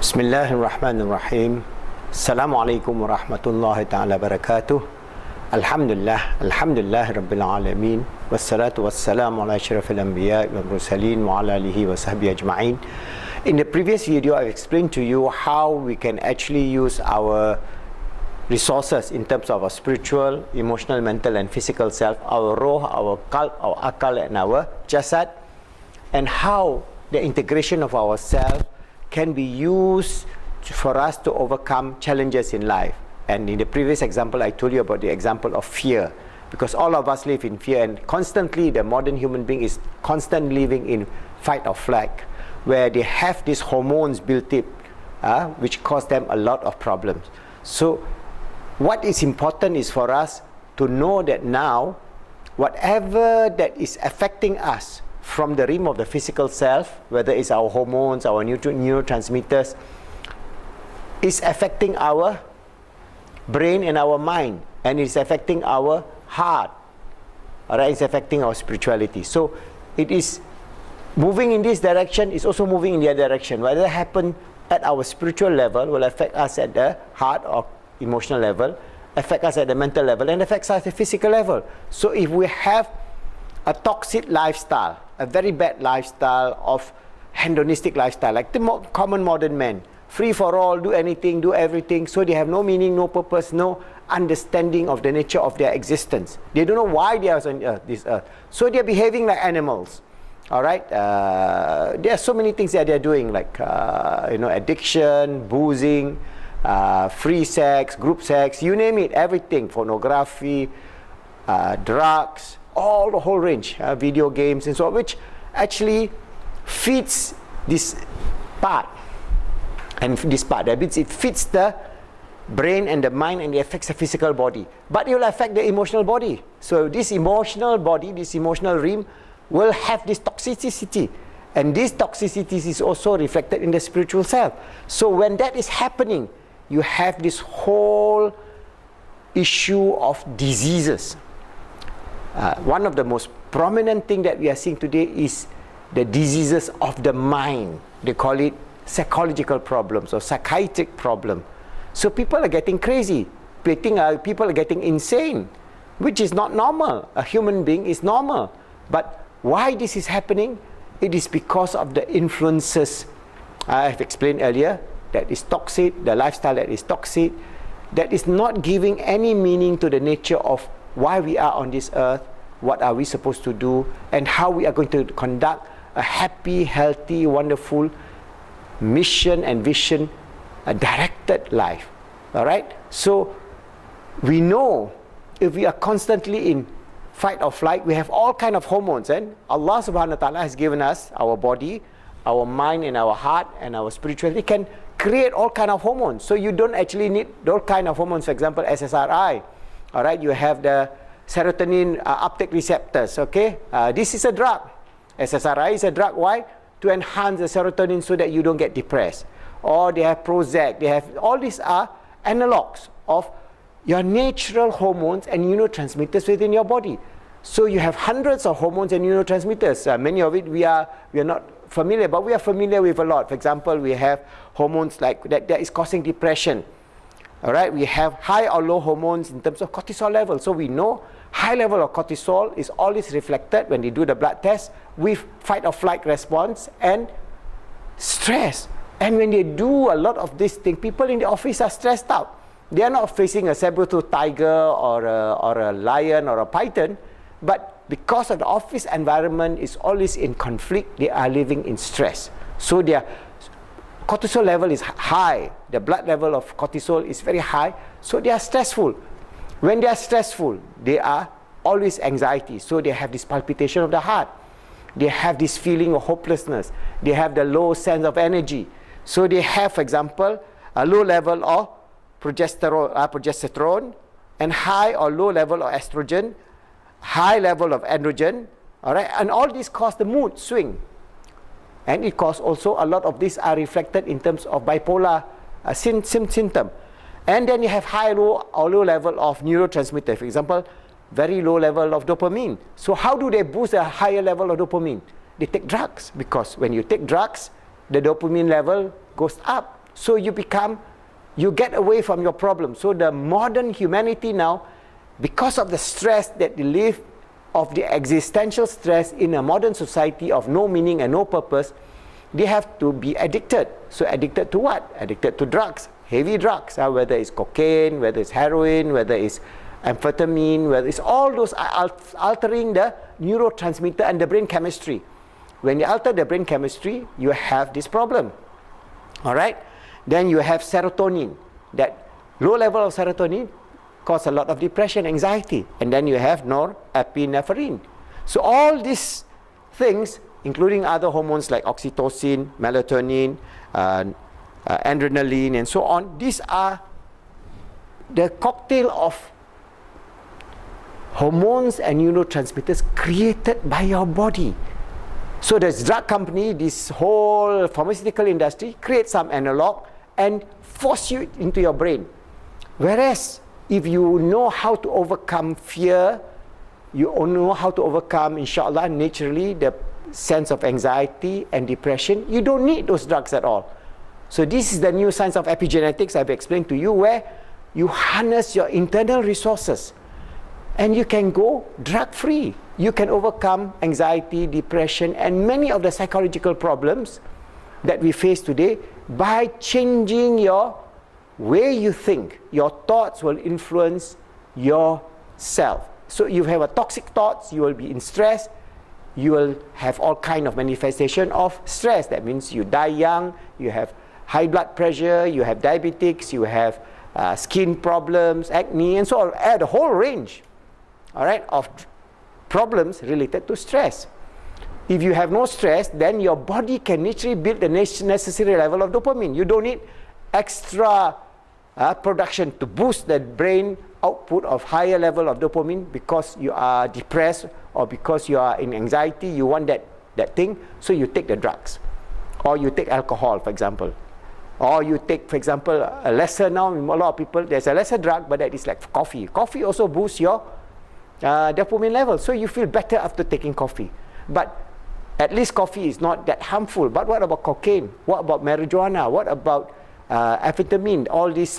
Bismillahirrahmanirrahim. Assalamualaikum warahmatullahi ta'ala wabarakatuh. Alhamdulillah, alhamdulillah rabbil alamin. Wassalatu wassalamu ala asyrafil anbiya wal mursalin wa ala alihi wa sahbihi ajma'in. In the previous video, I've explained to you how we can actually use our resources in terms of our spiritual, emotional, mental and physical self, our roh, our qalb, our akal and our jasad, and how the integration of ourselves can be used for us to overcome challenges in life. And in the previous example, I told you about the example of fear, because all of us live in fear, and constantly the modern human being is constantly living in fight or flight, where they have these hormones built up, which cause them a lot of problems. So what is important is for us to know that now, whatever that is affecting us from the realm of the physical self, whether it's our hormones, our neurotransmitters, is affecting our brain and our mind, and it's affecting our heart, alright, it's affecting our spirituality. So it is moving in this direction, it's also moving in the other direction. Whatever happen at our spiritual level will affect us at the heart or emotional level, affect us at the mental level, and affects us at the physical level. So if we have a toxic lifestyle, a very bad lifestyle of hedonistic lifestyle, like the common modern man, free for all, do anything, do everything, so they have no meaning, no purpose, no understanding of the nature of their existence. They don't know why they are on this earth. So they are behaving like animals. All right, there are so many things that they are doing, like addiction, boozing, free sex, group sex, you name it, everything, pornography, drugs, all the whole range, video games and so on, which actually feeds this part. And this part, that means it feeds the brain and the mind, and it affects the physical body. But it will affect the emotional body. So this emotional body, this emotional realm will have this toxicity. And this toxicity is also reflected in the spiritual self. So when that is happening, you have this whole issue of diseases. One of the most prominent thing that we are seeing today is the diseases of the mind. They call it psychological problems or psychiatric problem. So people are getting crazy. People are getting insane, which is not normal. A human being is normal. But why this is happening? It is because of the influences I have explained earlier, that is toxic, the lifestyle that is toxic, that is not giving any meaning to the nature of why we are on this earth, what are we supposed to do, and how we are going to conduct a happy, healthy, wonderful mission and vision, a directed life. All right? So we know if we are constantly in fight or flight, we have all kind of hormones, and Allah subhanahu wa ta'ala has given us our body, our mind and our heart and our spirituality can create all kind of hormones. So you don't actually need those kind of hormones. For example, SSRI. All right, you have the serotonin uptake receptors. Okay, this is a drug. SSRI is a drug. Why? To enhance the serotonin so that you don't get depressed. Or they have Prozac. They have, all these are analogs of your natural hormones and neurotransmitters within your body. So you have hundreds of hormones and neurotransmitters. Many of it we are not familiar, but we are familiar with a lot. For example, we have hormones like that is causing depression. All right, we have high or low hormones in terms of cortisol level. So we know high level of cortisol is always reflected when they do the blood test with fight or flight response and stress. And when they do a lot of these things, people in the office are stressed out. They are not facing a saber-tooth tiger or a lion or a python, but because of the office environment is always in conflict, they are living in stress. So their cortisol level is high, the blood level of cortisol is very high, so they are stressful. When they are stressful, they are always anxiety, so they have this palpitation of the heart. They have this feeling of hopelessness. They have the low sense of energy. So they have, for example, a low level of progesterone and high or low level of estrogen, high level of androgen, all right? And all this cause the mood swing. And it causes also a lot of these are reflected in terms of bipolar symptom. And then you have high or low level of neurotransmitter. For example, very low level of dopamine. So how do they boost a higher level of dopamine? They take drugs, because when you take drugs, the dopamine level goes up. So you get away from your problem. So the modern humanity now, because of the stress that they live, of the existential stress in a modern society of no meaning and no purpose, they have to be addicted. So addicted to what? Addicted to drugs, heavy drugs, whether it's cocaine, whether it's heroin, whether it's amphetamine, whether it's all those altering the neurotransmitter and the brain chemistry. When you alter the brain chemistry, you have this problem. All right? Then you have serotonin. That low level of serotonin cause a lot of depression, anxiety. And then you have norepinephrine. So all these things, including other hormones like oxytocin, melatonin, adrenaline, and so on, these are the cocktail of hormones and neurotransmitters created by your body. So this drug company, this whole pharmaceutical industry, create some analog and force you into your brain. Whereas if you know how to overcome fear, you know how to overcome, inshallah, naturally, the sense of anxiety and depression, you don't need those drugs at all. So this is the new science of epigenetics I've explained to you, where you harness your internal resources and you can go drug-free. You can overcome anxiety, depression, and many of the psychological problems that we face today by changing your way you think. Your thoughts will influence yourself. So you have a toxic thoughts, you will be in stress, you will have all kind of manifestation of stress. That means you die young, you have high blood pressure, you have diabetics, you have skin problems, acne, and so on. Add a whole range, all right, of problems related to stress. If you have no stress, then your body can naturally build the necessary level of dopamine. You don't need extra production to boost the brain output of higher level of dopamine because you are depressed or because you are in anxiety. You want that thing, so you take the drugs, or you take alcohol, for example, or you take, for example, a lesser, now a lot of people, there's a lesser drug, but that is like coffee. Coffee also boosts your dopamine level, so you feel better after taking coffee. But at least coffee is not that harmful. But what about cocaine? What about marijuana? What about amphetamine? All these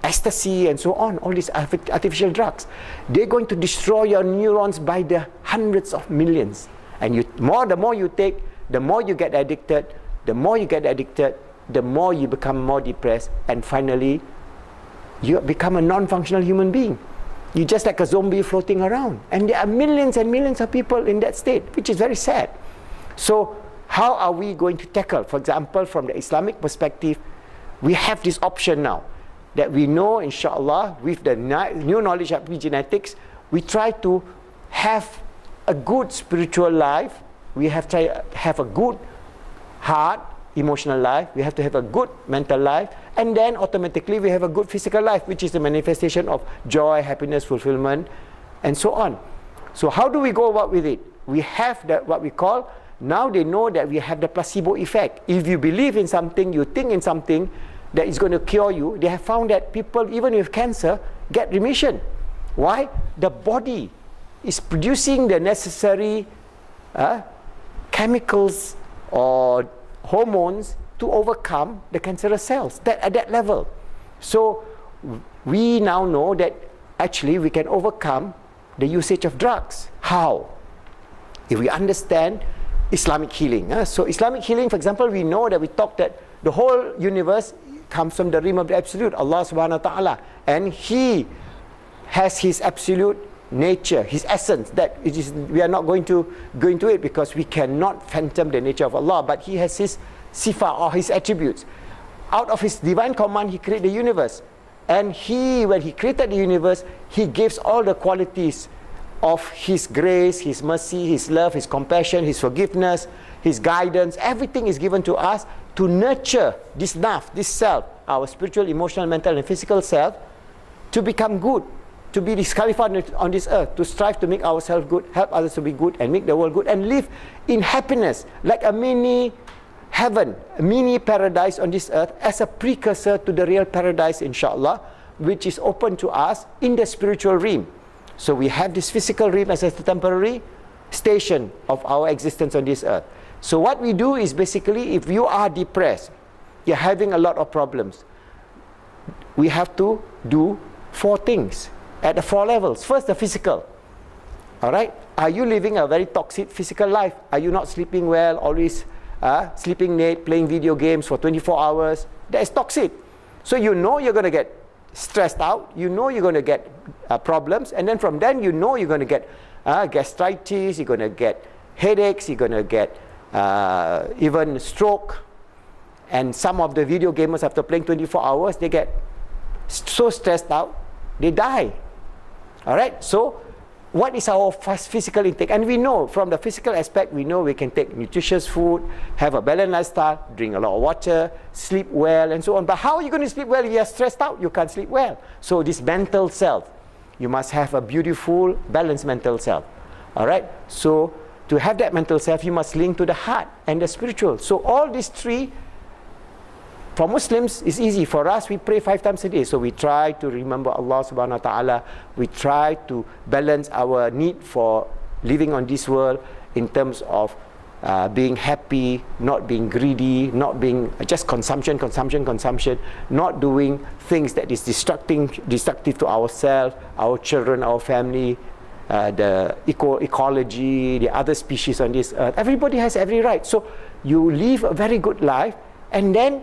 ecstasy and so on, all these artificial drugs. They're going to destroy your neurons by the hundreds of millions. And the more you take, the more you get addicted. The more you get addicted, the more you become more depressed. And finally, you become a non-functional human being. You're just like a zombie floating around. And there are millions and millions of people in that state, which is very sad. So how are we going to tackle? For example, from the Islamic perspective, we have this option now that we know, inshallah, with the new knowledge of epigenetics, we try to have a good spiritual life. We have to have a good heart, emotional life. We have to have a good mental life. And then automatically we have a good physical life, which is the manifestation of joy, happiness, fulfillment, and so on. So how do we go about with it? We have what we call, now they know that we have the placebo effect. If you believe in something, you think in something that is going to cure you, they have found that people, even with cancer, get remission. Why? The body is producing the necessary chemicals or hormones to overcome the cancerous cells at that level. So we now know that actually we can overcome the usage of drugs. How? If we understand Islamic healing. So Islamic healing, for example, we know that we talked that the whole universe comes from the realm of the absolute, Allah subhanahu wa ta'ala. And He has His absolute nature, His essence, that it is, we are not going to go into it because we cannot phantom the nature of Allah, but He has His sifa or His attributes. Out of His divine command, He created the universe. And when He created the universe, He gives all the qualities of His grace, His mercy, His love, His compassion, His forgiveness, His guidance. Everything is given to us to nurture this nafs, this self, our spiritual, emotional, mental, and physical self, to become good, to be this Khalifa on this earth, to strive to make ourselves good, help others to be good, and make the world good, and live in happiness, like a mini heaven, a mini paradise on this earth, as a precursor to the real paradise, inshallah, which is open to us in the spiritual realm. So we have this physical realm as a temporary station of our existence on this earth. So what we do is basically, if you are depressed, you're having a lot of problems. We have to do 4 things at the 4 levels. First, the physical. All right? Are you living a very toxic physical life? Are you not sleeping well, always sleeping late, playing video games for 24 hours? That is toxic. So you know you're going to get stressed out. You know you're going to get problems. And then from then, you know you're going to get gastritis, you're going to get headaches, you're going to get even stroke. And some of the video gamers, after playing 24 hours, they get so stressed out, they die. All right? So what is our physical intake? And we know from the physical aspect, we know we can take nutritious food, have a balanced lifestyle, drink a lot of water, sleep well, and so on. But how are you going to sleep well if you are stressed out? You can't sleep well. So this mental self, you must have a beautiful, balanced mental self. All right? So to have that mental self, you must link to the heart and the spiritual. So all these 3, for Muslims, it's easy. For us, we pray 5 times a day. So we try to remember Allah subhanahu wa ta'ala. We try to balance our need for living on this world in terms of being happy, not being greedy, not being just consumption, not doing things that is destructive to ourselves, our children, our family, the ecology, the other species on this earth. Everybody has every right. So you live a very good life, and then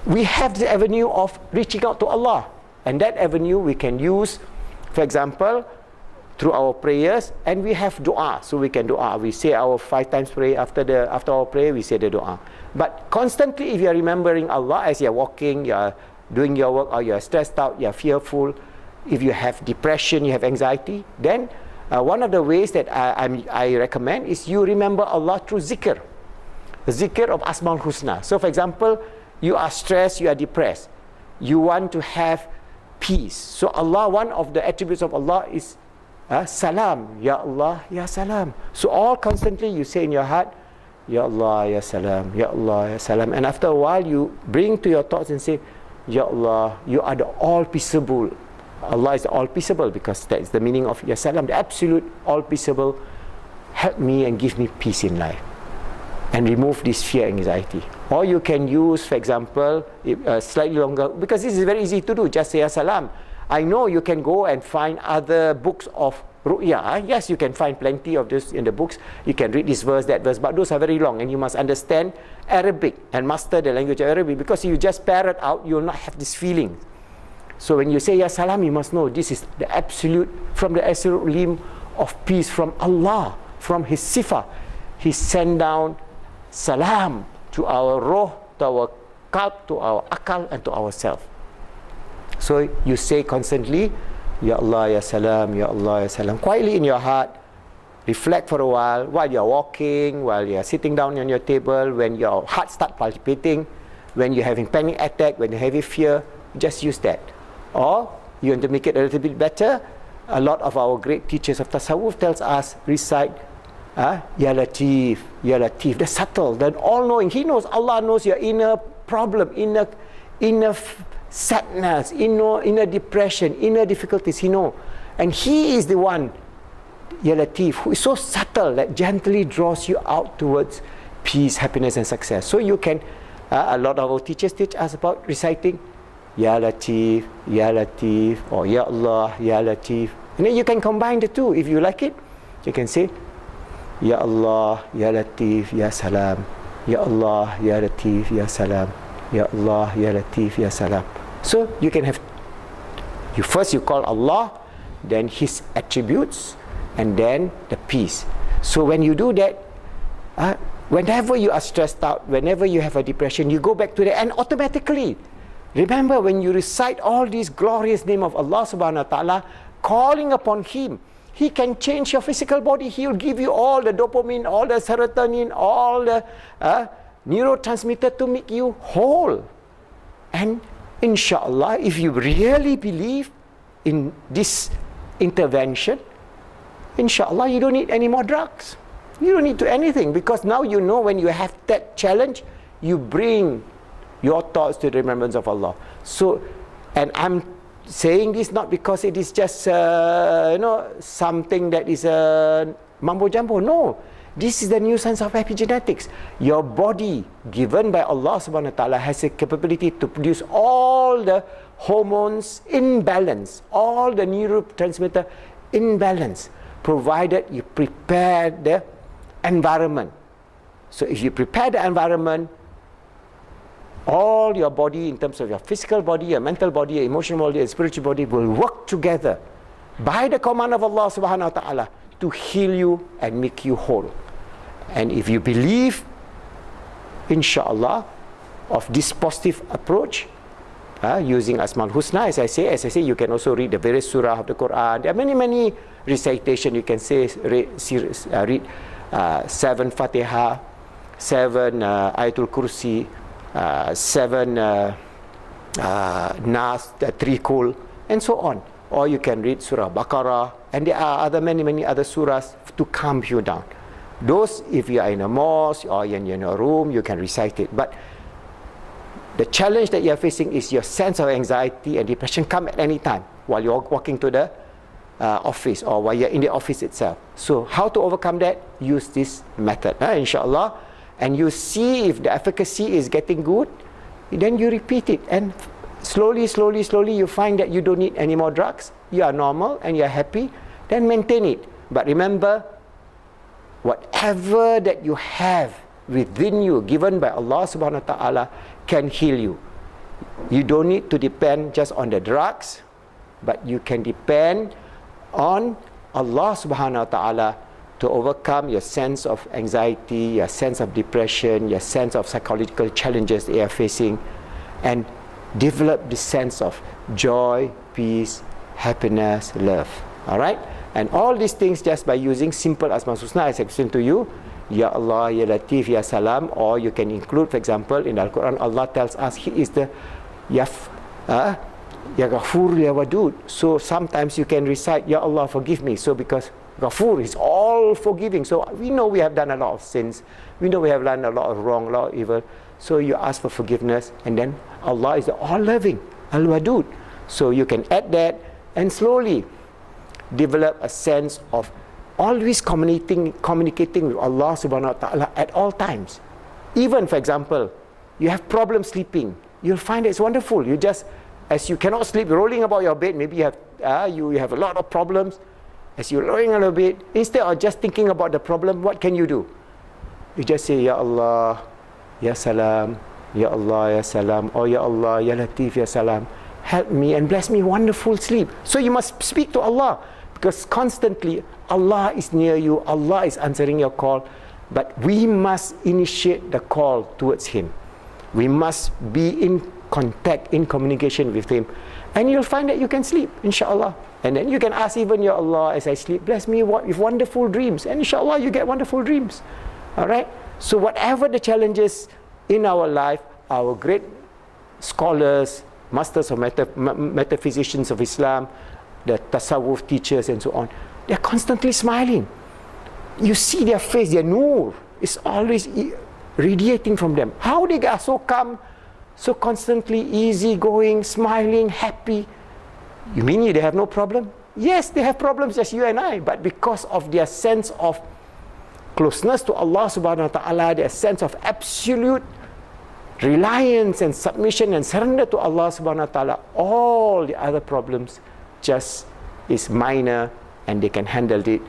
we have the avenue of reaching out to Allah. And that avenue we can use, for example, through our prayers, and we have dua. So we can dua. We say our 5 times prayer. After our prayer, we say the dua. But constantly, if you are remembering Allah as you are walking, you are doing your work, or you are stressed out, you are fearful, if you have depression, you have anxiety, then one of the ways that I recommend is you remember Allah through zikr. The zikr of Asmaul Husna. So for example, you are stressed, you are depressed. You want to have peace. So Allah, one of the attributes of Allah is Salam. Ya Allah, Ya Salam. So all constantly you say in your heart, Ya Allah, Ya Salam, Ya Allah, Ya Salam. And after a while you bring to your thoughts and say, Ya Allah, you are the all-peaceable. Allah is the all-peaceable, because that is the meaning of Ya Salam, the absolute all-peaceable. Help me and give me peace in life. And remove this fear, anxiety. Or you can use, for example, slightly longer, because this is very easy to do, just say As-salam. I know you can go and find other books of ru'ya. Yes, you can find plenty of this in the books. You can read this verse, that verse, but those are very long, and you must understand Arabic and master the language of Arabic, because if you just parrot out, you will not have this feeling. So when you say Ya Salam, you must know this is the absolute, from the absolute realm of peace from Allah, from His sifa. He sent down salam to our roh, to our qalb, to our akal, and to ourselves. So you say constantly, Ya Allah, Ya Salam, Ya Allah, Ya Salam, quietly in your heart. Reflect for a while you're walking, while you're sitting down on your table, when your heart starts palpitating, when you're having panic attack, when you're having fear, just use that. Or you want to make it a little bit better, a lot of our great teachers of Tasawwuf tells us, recite Ya Latif, Ya Latif, the subtle, the all-knowing. He knows, Allah knows your inner problem, inner sadness, inner depression, inner difficulties. He knows. And He is the one, Ya Latif, who is so subtle that gently draws you out towards peace, happiness, and success. So you can, a lot of our teachers teach us about reciting Ya Latif, Ya Latif, or Ya Allah, Ya Latif. And then you can combine the two. If you like it, you can say Ya Allah, Ya Latif, Ya Salam. Ya Allah, Ya Latif, Ya Salam. Ya Allah, Ya Latif, Ya Salam. So you can have, you call Allah, then His attributes, and then the peace. So when you do that, whenever you are stressed out, whenever you have a depression, you go back to that, and automatically, remember when you recite all these glorious name of Allah subhanahu wa ta'ala, calling upon Him, He can change your physical body. He will give you all the dopamine, all the serotonin, all the neurotransmitter to make you whole. And inshallah, if you really believe in this intervention, inshallah, you don't need any more drugs. You don't need to anything, because now you know when you have that challenge, you bring your thoughts to the remembrance of Allah. So, and I'm saying this not because it is just something that is mumbo jumbo. No, This is the new science of epigenetics. Your body, given by Allah subhanahu wa ta'ala, has a capability to produce all the hormones in balance, all the neurotransmitter in balance, provided you prepare the environment. So if you prepare the environment, all your body, in terms of your physical body, your mental body, your emotional body, your spiritual body, will work together by the command of Allah subhanahu wa ta'ala to heal you and make you whole. And if you believe, inshallah, of this positive approach, using Asmaul Husna, as I say, you can also read the various surah of the Quran. There are many recitation. You can say, read 7 Fatiha, 7 Ayatul Kursi, 7 Nas, 3 Kul, and so on. Or you can read Surah Baqarah, and there are many other surahs to calm you down. Those, if you are in a mosque or you're in a room, you can recite it. But the challenge that you're facing is your sense of anxiety and depression come at any time while you're walking to the office or while you're in the office itself. So how to overcome that? Use this method, inshallah. And you see if the efficacy is getting good, then you repeat it. And slowly, you find that you don't need any more drugs. You are normal and you are happy. Then maintain it. But remember, whatever that you have within you, given by Allah subhanahu wa ta'ala, can heal you. You don't need to depend just on the drugs, but you can depend on Allah subhanahu wa ta'ala to overcome your sense of anxiety, your sense of depression, your sense of psychological challenges that you are facing, and develop this sense of joy, peace, happiness, love. Alright? And all these things just by using simple Asmaul Husna, as I explained to you, Ya Allah, Ya Latif, Ya Salam, or you can include, for example, in the Al-Quran, Allah tells us He is the Ya Ghafur, Ya Wadud. So sometimes you can recite, Ya Allah, forgive me. So because Ghafur is all forgiving. So we know we have done a lot of sins. We know we have done a lot of wrong, a lot of evil. So you ask for forgiveness, and then Allah is the all-loving, Al-Wadud. So you can add that and slowly develop a sense of always communicating with Allah subhanahu wa ta'ala at all times. Even, for example, you have problems sleeping, you'll find it's wonderful. You just, as you cannot sleep, rolling about your bed, maybe you have a lot of problems. As you're rolling on your bed, instead of just thinking about the problem, what can you do? You just say, Ya Allah, Ya Salam, Ya Allah, Ya Salam, or Ya Allah, Ya Latif, Ya Salam. Help me and bless me wonderful sleep. So you must speak to Allah, because constantly Allah is near you, Allah is answering your call, but we must initiate the call towards Him. We must be in contact, in communication with Him, and you'll find that you can sleep, inshallah. And then you can ask even, Ya Allah, as I sleep, bless me with wonderful dreams, and inshallah you get wonderful dreams. Alright? So whatever the challenges in our life, our great scholars, masters of metaphysicians of Islam, the tasawwuf teachers and so on, they're constantly smiling. You see their face, their nur is always radiating from them. How they are so calm, so constantly easygoing, smiling, happy? You mean they have no problem? Yes, they have problems as you and I, but because of their sense of closeness to Allah subhanahu wa ta'ala, their sense of absolute reliance and submission and surrender to Allah subhanahu wa ta'ala, all the other problems just is minor, and they can handle it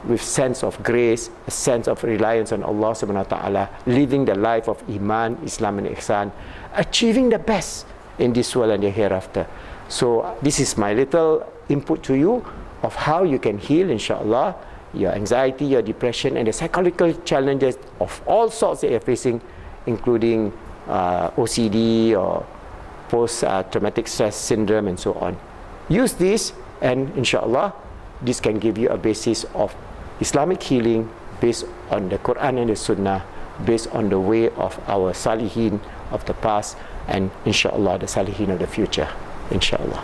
with sense of grace, a sense of reliance on Allah subhanahu wa ta'ala, living the life of Iman, Islam and Ihsan, achieving the best in this world and the hereafter. So this is my little input to you of how you can heal, inshallah, your anxiety, your depression, and the psychological challenges of all sorts that you're facing, including OCD or post-traumatic stress syndrome and so on. Use this, and inshallah this can give you a basis of Islamic healing based on the Quran and the Sunnah, based on the way of our Salihin of the past, and inshallah the Salihin of the future, inshallah.